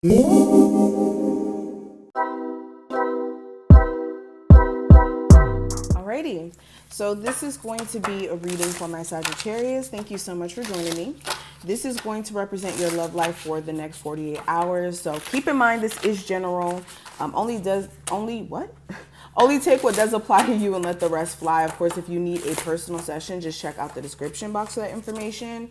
Alrighty, so this is going to be a reading for my Sagittarius. Thank you so much for joining me. This is going to represent your love life for the next 48 hours. So keep in mind this is general. Only take what does apply to you and let the rest fly. Of course, if you need a personal session, just check out the description box for that information.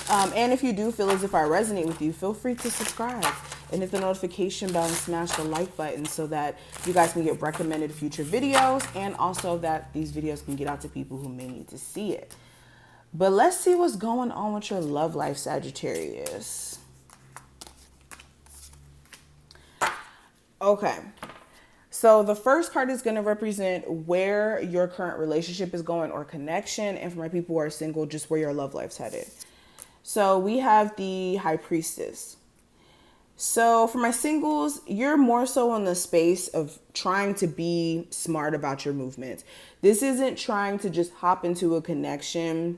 And if you do feel as if I resonate with you, feel free to subscribe and hit the notification bell and smash the like button so that you guys can get recommended future videos, and also that these videos can get out to people who may need to see it. But let's see what's going on with your love life, Sagittarius. Okay. So the first card is going to represent where your current relationship is going or connection. And for my people who are single, just where your love life's headed. So we have the High Priestess. So for my singles, you're more so in the space of trying to be smart about your movements. This isn't trying to just hop into a connection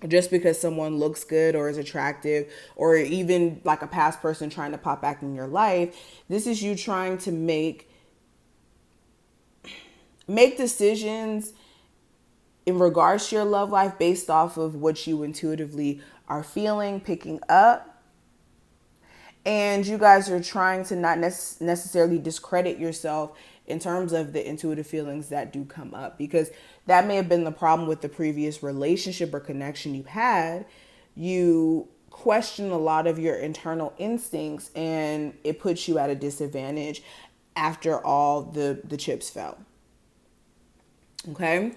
just because someone looks good or is attractive, or even like a past person trying to pop back in your life. This is you trying to make decisions in regards to your love life based off of what you intuitively are feeling, picking up. And you guys are trying to not necessarily discredit yourself in terms of the intuitive feelings that do come up, because that may have been the problem with the previous relationship or connection you had. You question a lot of your internal instincts and it puts you at a disadvantage after all the chips fell. Okay.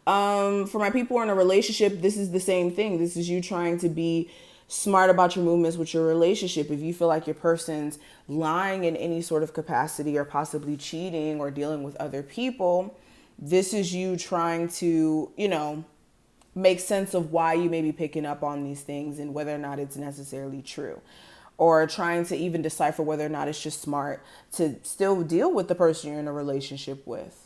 For my people who are in a relationship, this is the same thing. This is you trying to be smart about your movements with your relationship. If you feel like your person's lying in any sort of capacity or possibly cheating or dealing with other people, this is you trying to, make sense of why you may be picking up on these things and whether or not it's necessarily true, or trying to even decipher whether or not it's just smart to still deal with the person you're in a relationship with.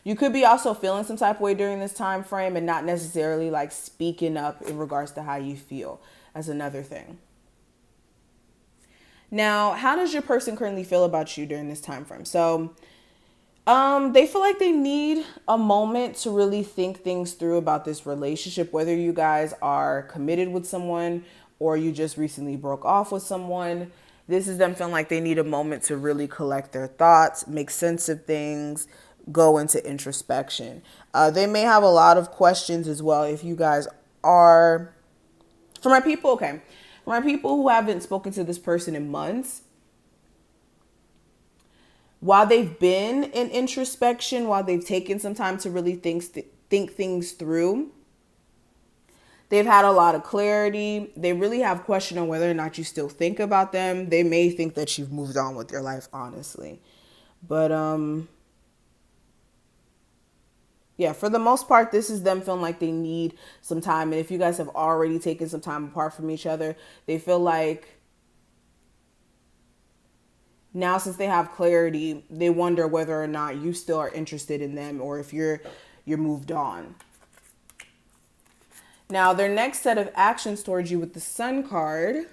You could be also feeling some type of way during this time frame and not necessarily like speaking up in regards to how you feel. That's another thing. Now, how does your person currently feel about you during this time frame? So, they feel like they need a moment to really think things through about this relationship, whether you guys are committed with someone or you just recently broke off with someone. This is them feeling like they need a moment to really collect their thoughts, make sense of things, go into introspection. They may have a lot of questions as well if you guys are, for my people who haven't spoken to this person in months, while they've been in introspection, while they've taken some time to really think things through, they've had a lot of clarity. They really have question on whether or not you still think about them. They may think that you've moved on with your life, honestly. But, yeah, for the most part, this is them feeling like they need some time. And if you guys have already taken some time apart from each other, they feel like now, since they have clarity, they wonder whether or not you still are interested in them or if you're moved on. Now, their next set of actions towards you with the Sun card.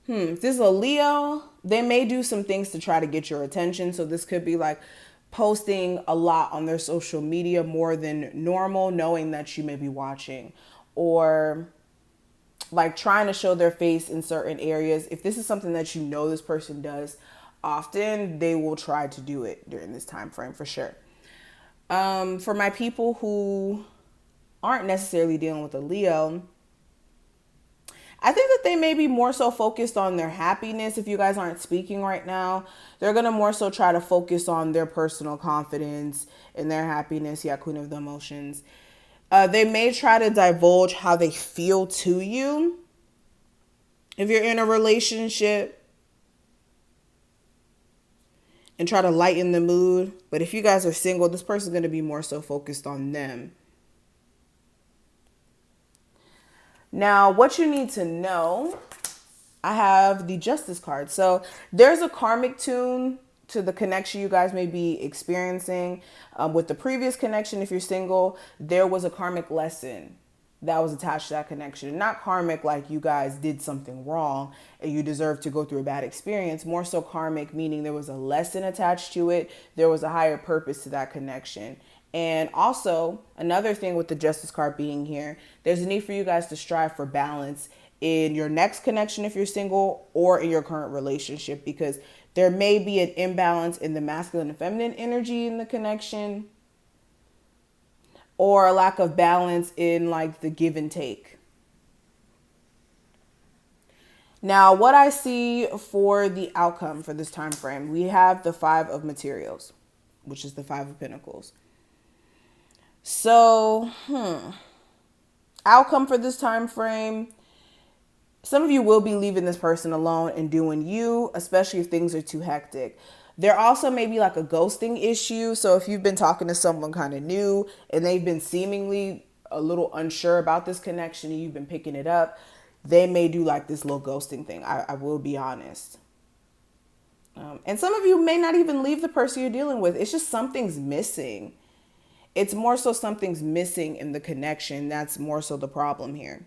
If this is a Leo, they may do some things to try to get your attention. So this could be like posting a lot on their social media more than normal, knowing that you may be watching, or like trying to show their face in certain areas. If this is something that this person does often, they will try to do it during this time frame for sure. For my people who aren't necessarily dealing with a Leo, I think that they may be more so focused on their happiness. If you guys aren't speaking right now, they're going to more so try to focus on their personal confidence and their happiness. Yeah, Queen of the Emotions. They may try to divulge how they feel to you if you're in a relationship and try to lighten the mood. But if you guys are single, this person's going to be more so focused on them. Now, what you need to know, I have the Justice card. So there's a karmic tune to the connection you guys may be experiencing. With the previous connection, if you're single, there was a karmic lesson that was attached to that connection. And not karmic like you guys did something wrong and you deserve to go through a bad experience. More so karmic, meaning there was a lesson attached to it. There was a higher purpose to that connection. And also, another thing with the Justice card being here, there's a need for you guys to strive for balance in your next connection if you're single, or in your current relationship, because there may be an imbalance in the masculine and feminine energy in the connection, or a lack of balance in like the give and take. Now, what I see for the outcome for this time frame, we have the Five of Materials, which is the Five of Pentacles. So, outcome for this time frame, some of you will be leaving this person alone and doing you, especially if things are too hectic. There also may be like a ghosting issue. So if you've been talking to someone kind of new and they've been seemingly a little unsure about this connection and you've been picking it up, they may do like this little ghosting thing. I will be honest. And some of you may not even leave the person you're dealing with. It's just something's missing. It's more so something's missing in the connection. That's more so the problem here.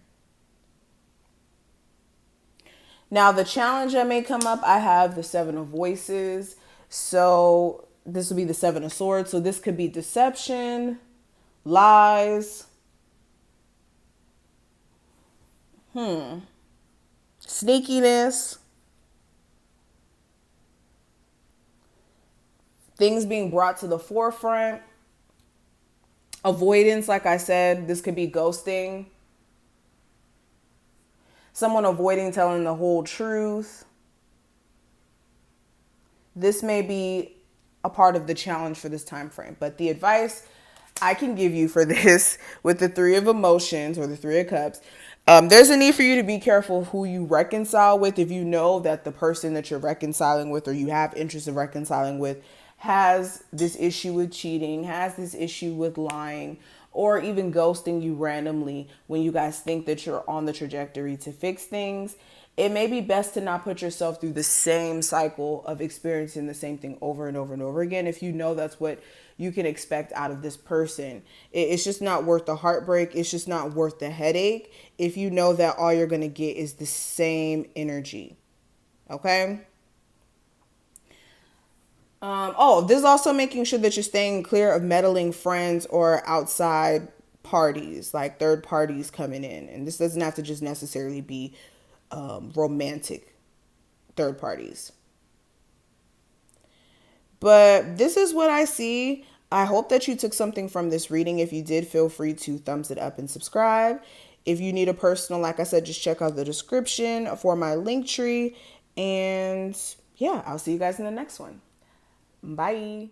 Now, the challenge that may come up, I have the Seven of Voices. So this will be the Seven of Swords. So this could be deception, lies, sneakiness, things being brought to the forefront, avoidance. Like I said, this could be ghosting, someone avoiding telling the whole truth. This may be a part of the challenge for this time frame. But the advice I can give you for this with the Three of Emotions or the Three of Cups, there's a need for you to be careful who you reconcile with. If you know that the person that you're reconciling with or you have interest in reconciling with has this issue with cheating, has this issue with lying, or even ghosting you randomly when you guys think that you're on the trajectory to fix things, it may be best to not put yourself through the same cycle of experiencing the same thing over and over and over again. If you know that's what you can expect out of this person, it's just not worth the heartbreak. It's just not worth the headache if you know that all you're going to get is the same energy. Okay? This is also making sure that you're staying clear of meddling friends or outside parties, like third parties coming in. And this doesn't have to just necessarily be romantic third parties. But this is what I see. I hope that you took something from this reading. If you did, feel free to thumbs it up and subscribe. If you need a personal, like I said, just check out the description for my link tree. And yeah, I'll see you guys in the next one. Bye.